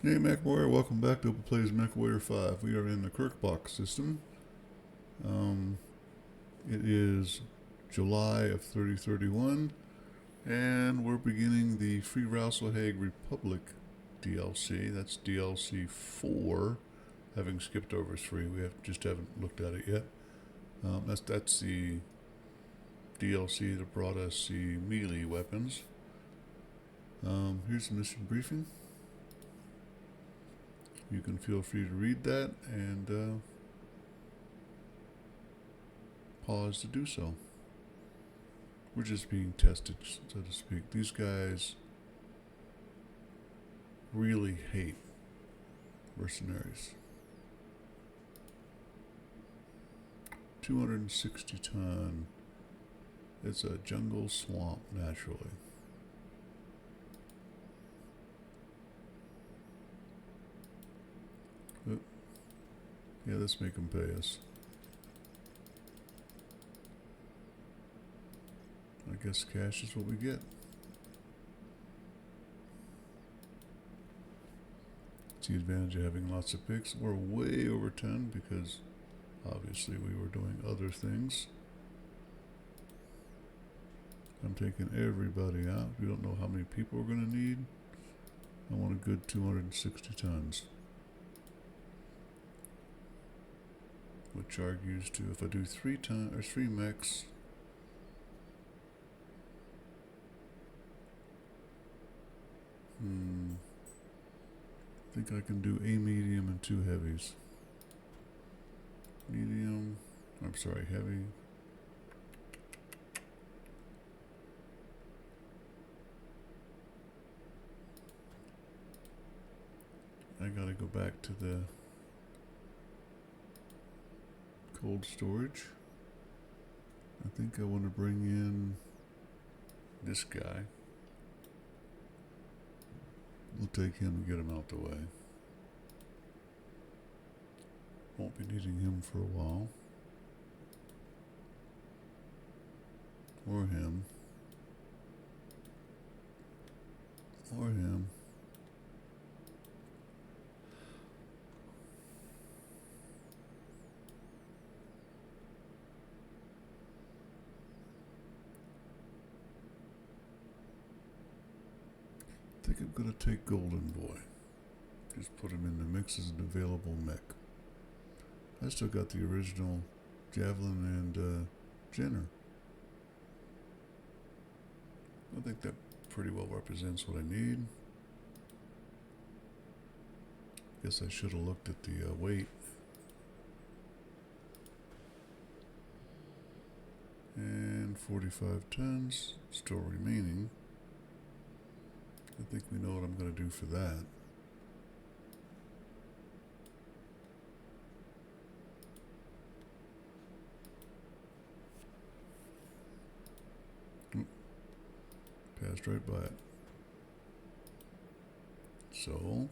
Hey Mechwarrior, welcome back to Open Plays Mechwarrior 5. We are in the Kirkbox system. It is July of 3031, and we're beginning the Free Rauselhag Republic DLC. That's DLC 4, having skipped over 3. We just haven't looked at it yet. That's the DLC that brought us the melee weapons. Here's the mission briefing. You can feel free to read that and pause to do so. We're just being tested, so to speak. These guys really hate mercenaries. 260 ton. It's a jungle swamp, naturally. Yeah, let's make them pay us. I guess cash is what we get. It's the advantage of having lots of picks. We're way over 10 because obviously we were doing other things. I'm taking everybody out. We don't know how many people we're going to need. I want a good 260 tons. Which argues to, if I do 3 mechs, I think I can do a medium and 2 heavies. Medium, I'm sorry, heavy. I gotta go back to the cold storage. I think I want to bring in this guy. We'll take him and get him out the way. Won't be needing him for a while. Or him. Or him. I think I'm going to take Golden Boy. Just put him in the mix as an available mech. I still got the original Javelin and Jenner. I think that pretty well represents what I need. Guess I should have looked at the weight. And 45 tons still remaining. I think we know what I'm going to do for that. Passed right by it. So,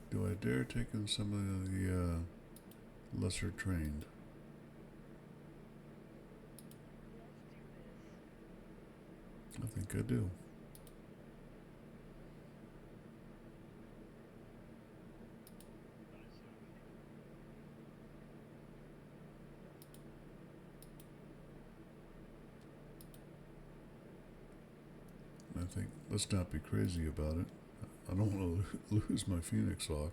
do I dare take in some of the lesser trained? I think I do. I think, let's not be crazy about it. I don't want to lose my Phoenix Hawk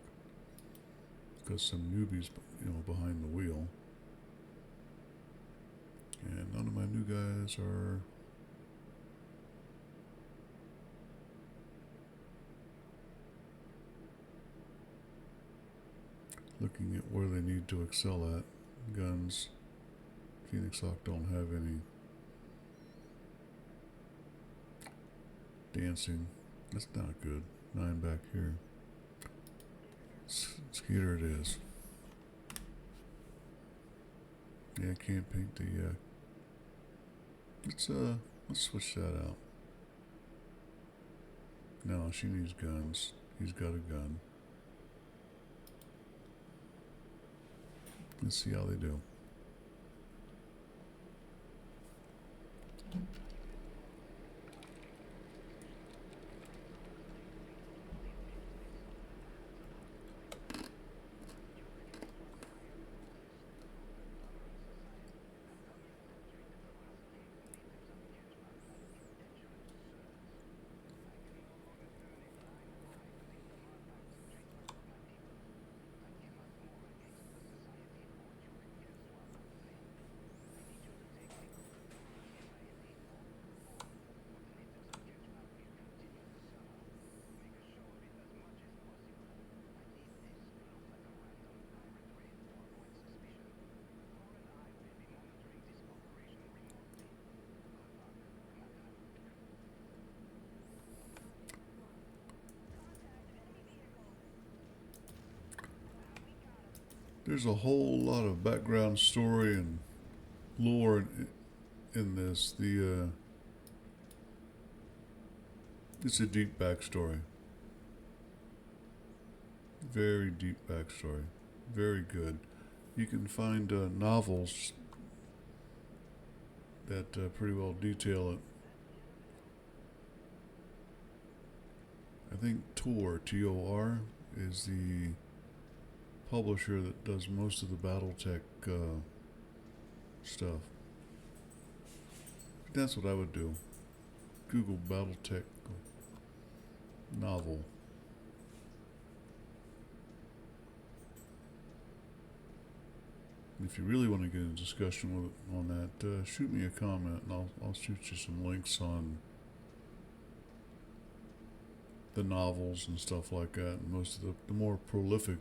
because some newbies, behind the wheel. And none of my new guys are looking at where they need to excel at. Guns. Phoenix Hawk don't have any. Dancing. That's not good. 9 back here. Skeeter it is. Yeah, I can't paint the let's switch that out. No, she needs guns. He's got a gun. Let's see how they do. There's a whole lot of background story and lore in this. It's a deep backstory. Very deep backstory. Very good. You can find novels that pretty well detail it. I think Tor, Tor, is the publisher that does most of the BattleTech stuff. That's what I would do. Google BattleTech novel. If you really want to get a discussion on that, shoot me a comment and I'll shoot you some links on the novels and stuff like that. And most of the more prolific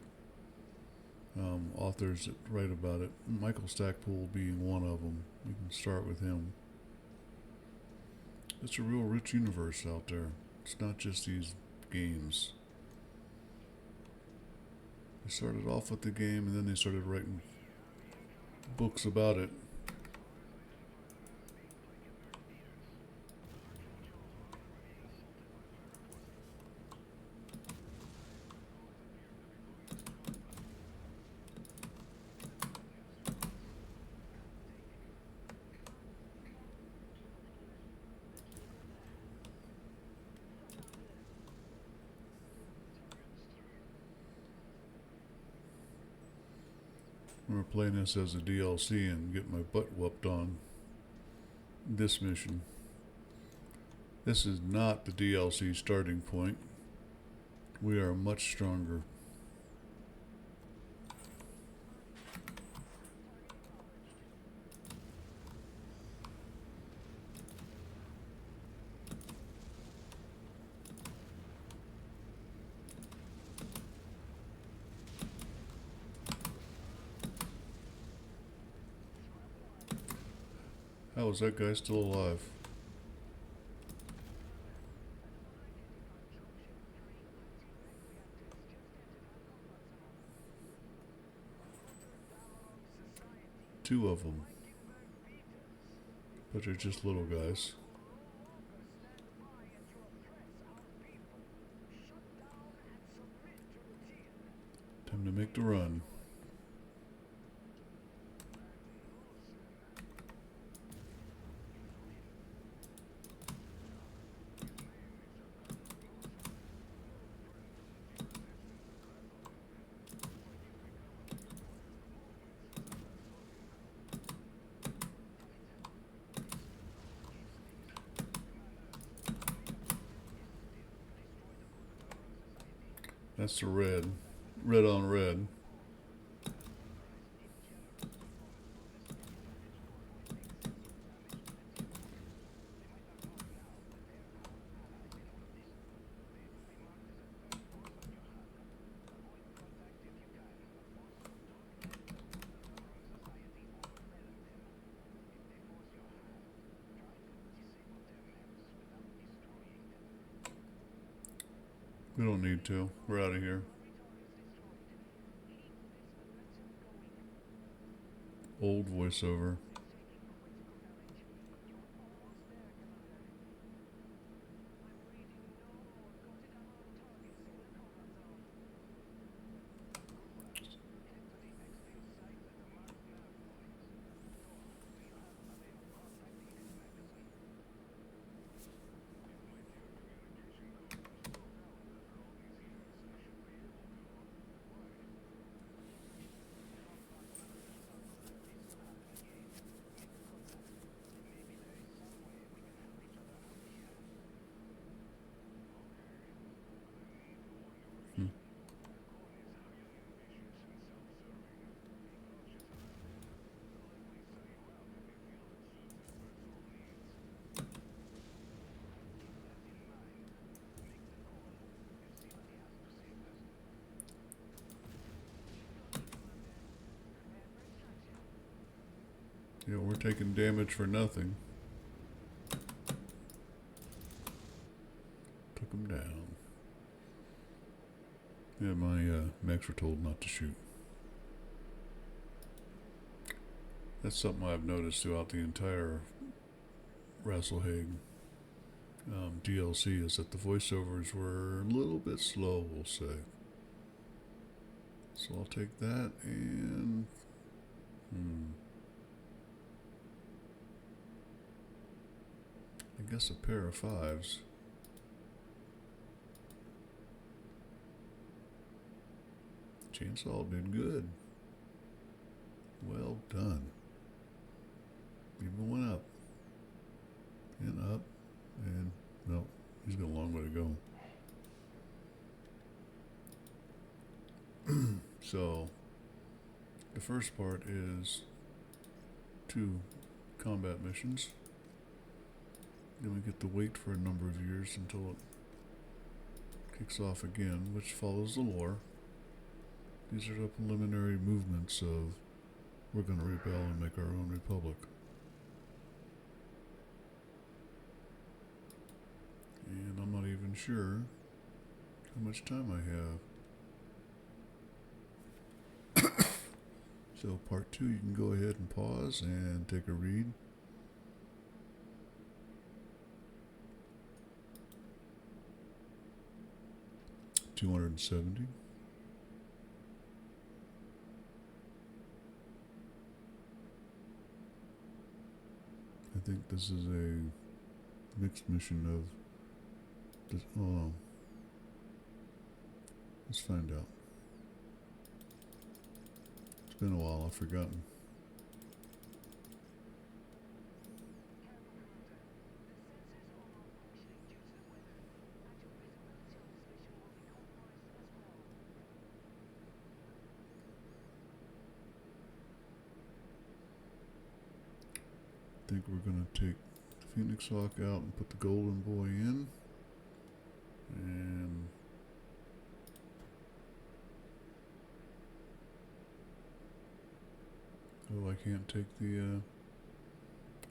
authors that write about it, Michael Stackpole being one of them. You can start with him. It's a real rich universe out there. It's not just these games. They started off with the game and then they started writing books about it. We're playing this as a DLC and get my butt whooped on this mission. This is not the DLC starting point. We are much stronger. How is that guy still alive? Two of them. But they're just little guys. Time to make the run. That's the red. Red on red. We don't need to. We're out of here. Old voiceover. Yeah, we're taking damage for nothing. Took him down. Yeah, my mechs were told not to shoot. That's something I've noticed throughout the entire Rasalhague DLC, is that the voiceovers were a little bit slow, we'll say. So I'll take that and... I guess a pair of 5s. Chainsaw did good. Well done. Even went up. And up. And, no, he's got a long way to go. So, the first part is 2 combat missions. Then we get to wait for a number of years until it kicks off again, which follows the lore. These are the preliminary movements of we're going to rebel and make our own republic. And I'm not even sure how much time I have. So part 2, you can go ahead and pause and take a read. $270. I think this is a mixed mission of this. Oh no. Let's find out. It's been a while, I've forgotten. I think we're going to take the Phoenix Hawk out and put the Golden Boy in. And oh, I can't take the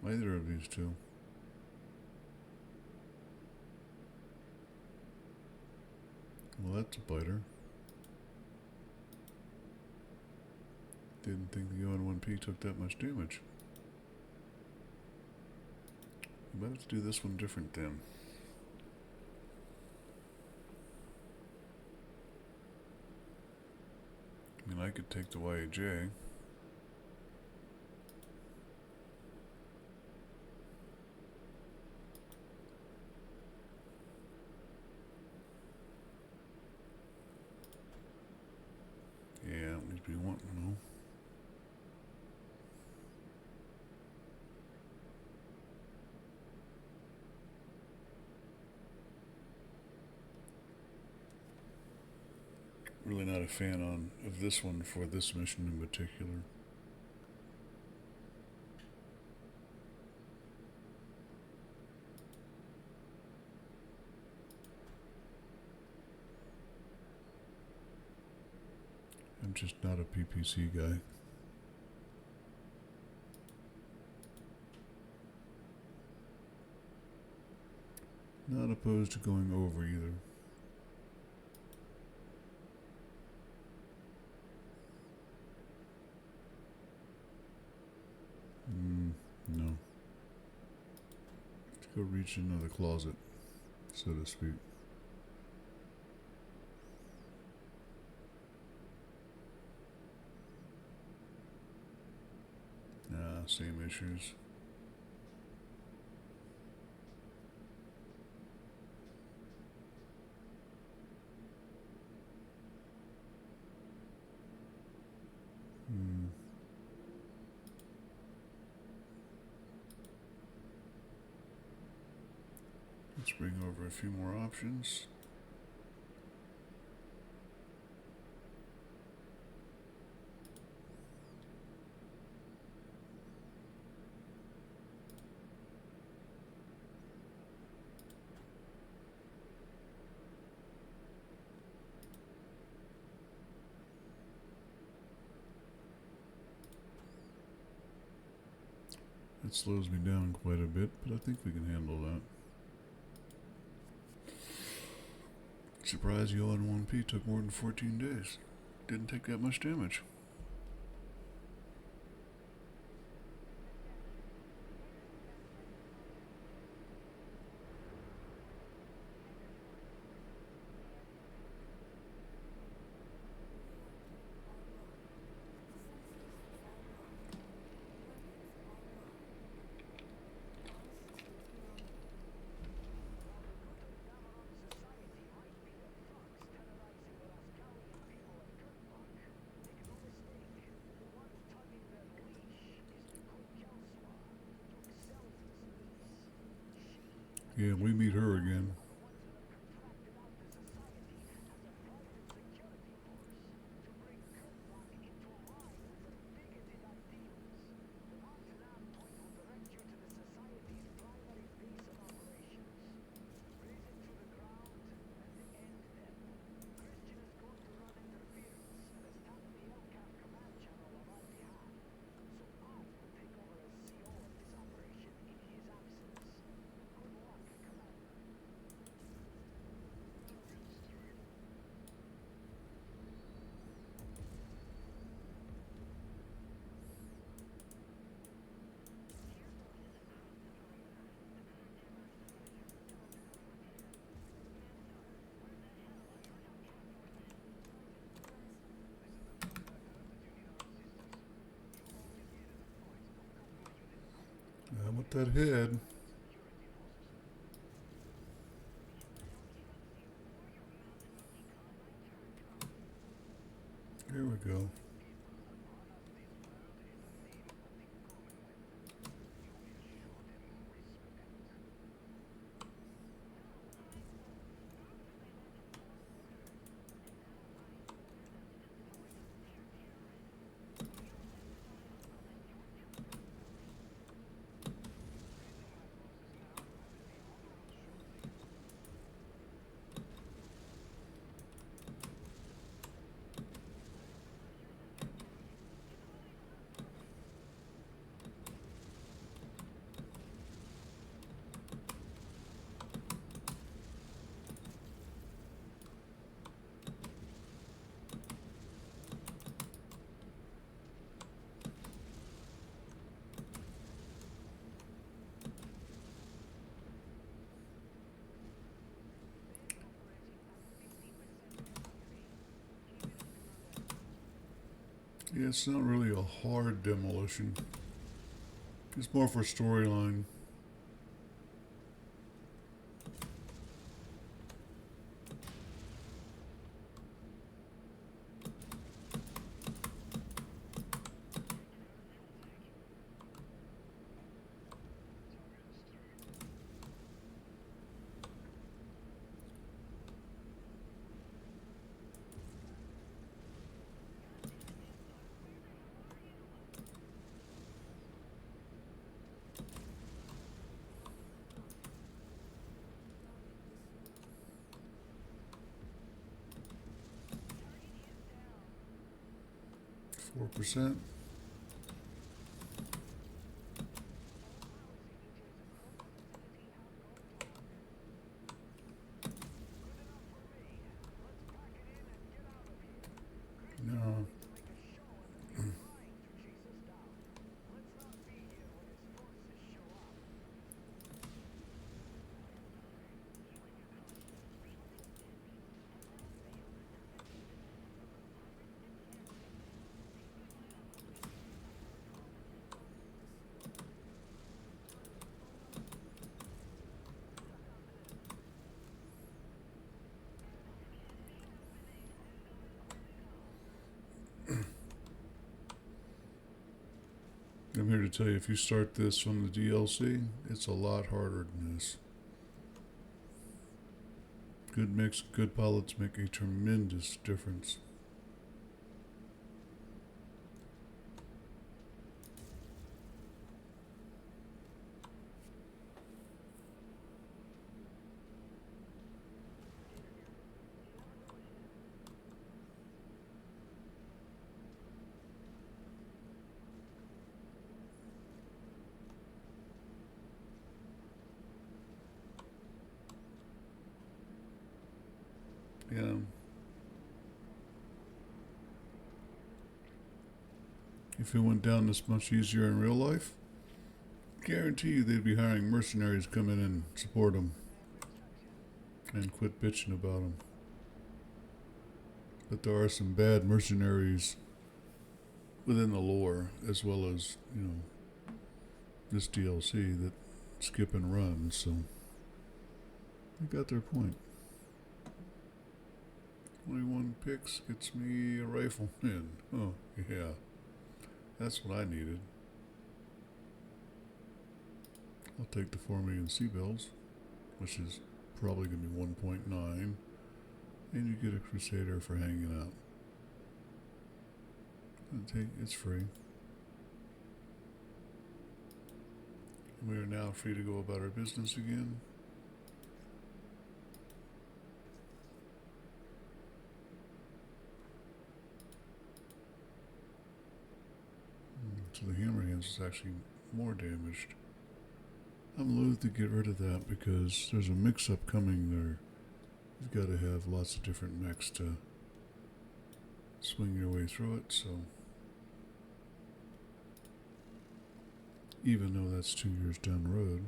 either of these two. Well, that's a biter. Didn't think the UN-1P took that much damage. I might have to do this one different then. I mean, I could take the YJ. Yeah, at least we want, you know. Really not a fan of this one for this mission in particular. I'm just not a PPC guy. Not opposed to going over either. No. Let's go reach another closet, so to speak. Same issues. Let's bring over a few more options. That slows me down quite a bit, but I think we can handle that. Surprised Yo on 1P took more than 14 days. Didn't take that much damage. Yeah, we meet her again. With that head. Here we go. Yeah, it's not really a hard demolition. It's more for storyline. %. No. I'm here to tell you, if you start this from the DLC, it's a lot harder than this. Good mix, good pilots make a tremendous difference. Yeah. If it went down this much easier in real life, guarantee you they'd be hiring mercenaries to come in and support them and quit bitching about them. But there are some bad mercenaries within the lore, as well as, this DLC that skip and run, so they got their point. 21 picks gets me a rifle in. Oh, yeah. That's what I needed. I'll take the 4 million C-bills, which is probably going to be 1.9. And you get a Crusader for hanging out. It's free. We are now free to go about our business again. So the hammerhands is actually more damaged. I'm loath to get rid of that because there's a mix-up coming there. You've got to have lots of different mechs to swing your way through it, so even though that's 2 years down the road,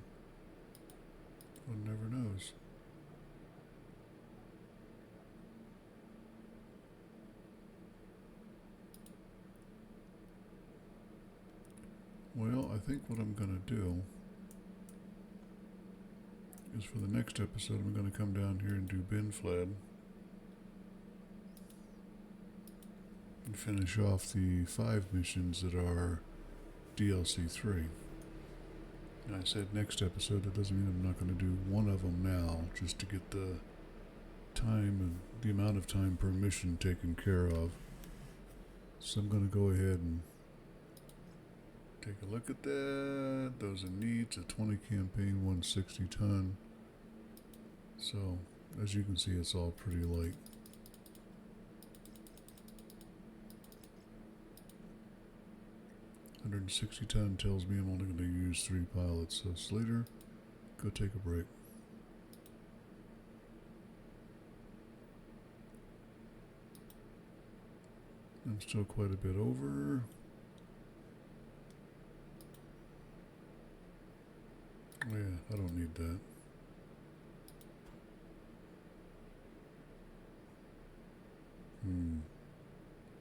one never knows. Well, I think what I'm going to do is for the next episode, I'm going to come down here and do bin fled and finish off the 5 missions that are DLC 3. And I said next episode, that doesn't mean I'm not going to do one of them now, just to get the time and the amount of time per mission taken care of. So I'm going to go ahead and take a look at that. Those in need, it's a 20 campaign, 160 ton. So, as you can see, it's all pretty light. $160 ton tells me I'm only going to use 3 pilots. So Slater, go take a break. I'm still quite a bit over. Oh yeah, I don't need that.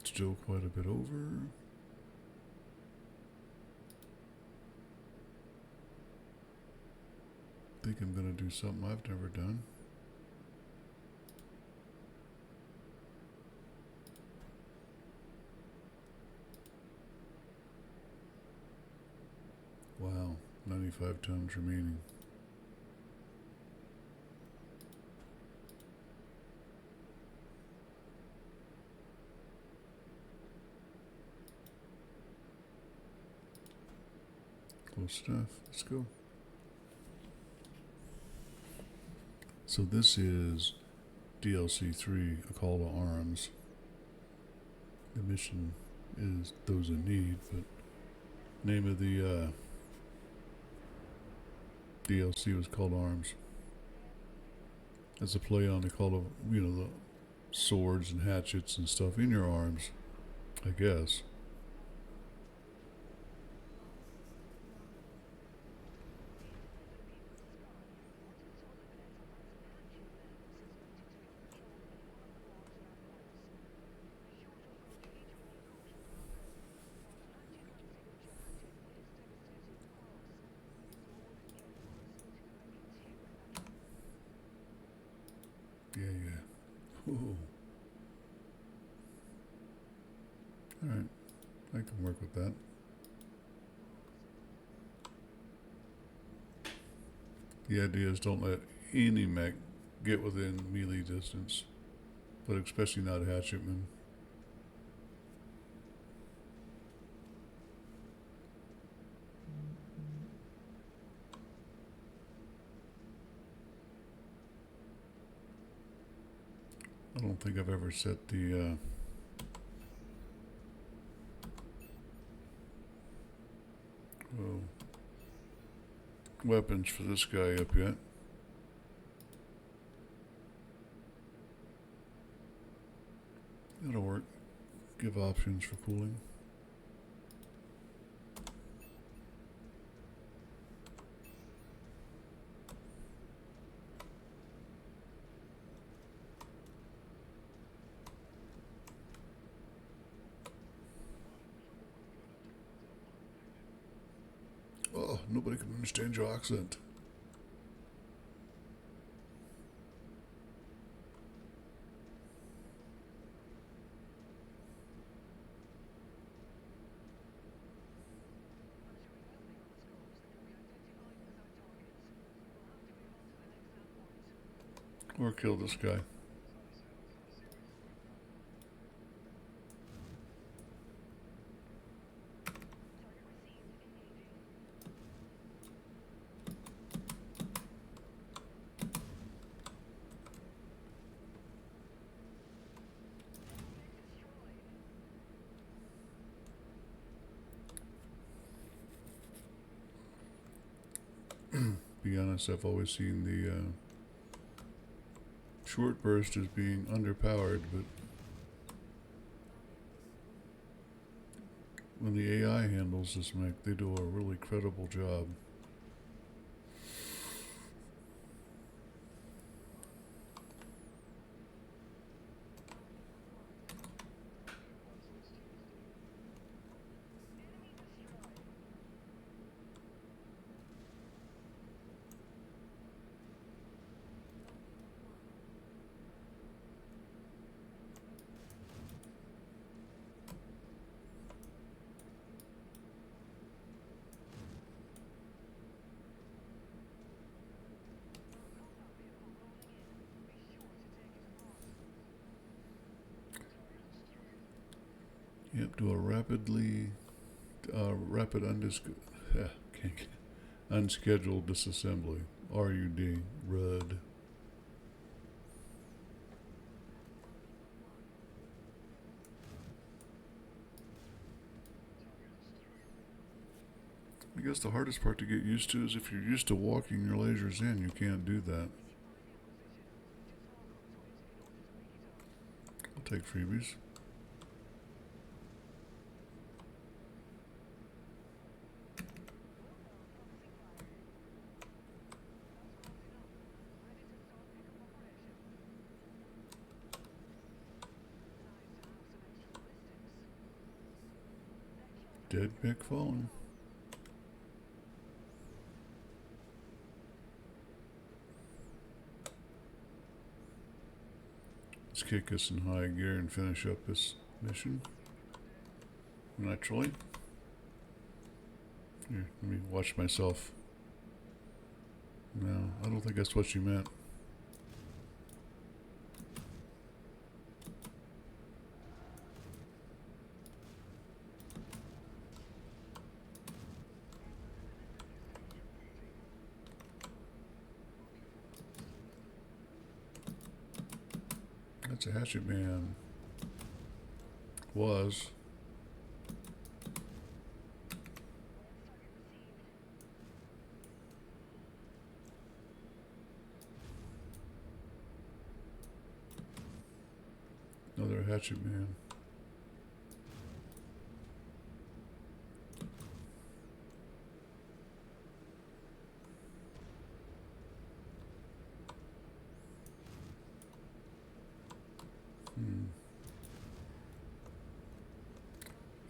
Still quite a bit over. Think I'm gonna do something I've never done. Wow, 95 tons remaining. Close stuff. Let's go. So this is DLC 3, A Call to Arms. The mission is Those in Need, but name of the DLC was called Arms. As a play on the call of, the swords and hatchets and stuff in your arms, I guess. Yeah. Ooh. Alright, I can work with that. The idea is don't let any mech get within melee distance, but especially not hatchetmen. I don't think I've ever set the weapons for this guy up yet. That'll work. Give options for cooling. Oh, nobody can understand your accent. Or kill this guy. Be honest, I've always seen the short burst as being underpowered, but when the AI handles this mech, they do a really credible job. Yep, do a rapid unscheduled disassembly. RUD, RUD. I guess the hardest part to get used to is if you're used to walking your lasers in, you can't do that. I'll take freebies. Dead mech fallen. Let's kick us in high gear and finish up this mission. Naturally. Here, let me watch myself. No, I don't think that's what you meant. That's a hatchet man. Was. Another hatchet man.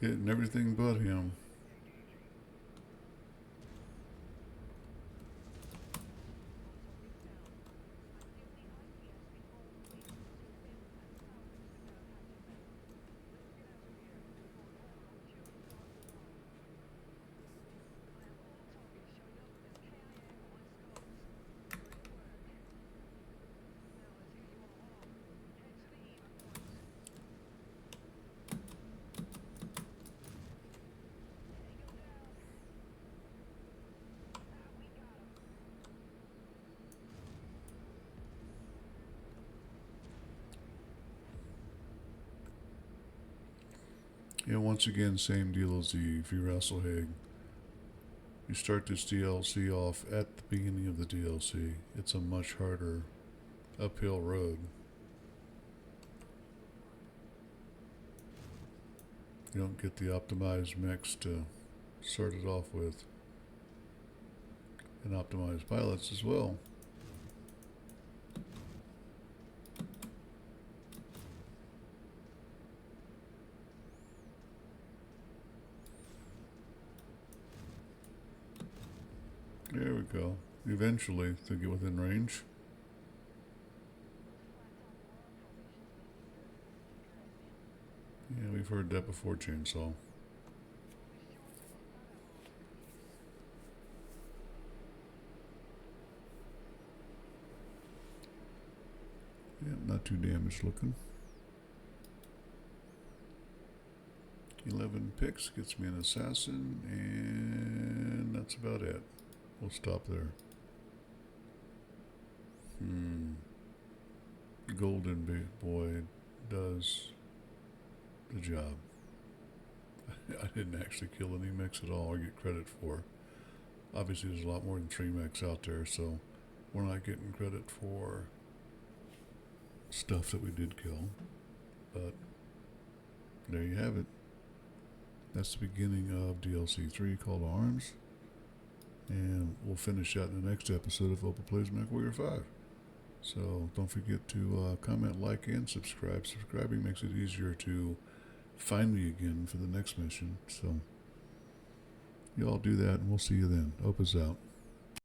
Hitting everything but him. Yeah, once again, same deal as the Vrasselhag. You start this DLC off at the beginning of the DLC. It's a much harder uphill road. You don't get the optimized mechs to start it off with, and optimized pilots as well. There we go. Eventually, to get within range. Yeah, we've heard that before, Chainsaw. Yeah, not too damaged looking. 11 picks gets me an assassin, and that's about it. We'll stop there. Golden Boy does the job. I didn't actually kill any mechs at all or get credit for. Obviously, there's a lot more than 3 mechs out there, so we're not getting credit for stuff that we did kill. But there you have it. That's the beginning of DLC 3 Call to Arms. And we'll finish that in the next episode of Opal Plays Mechwarrior 5. So don't forget to comment, like, and subscribe. Subscribing makes it easier to find me again for the next mission. So you all do that, and we'll see you then. Opa's out.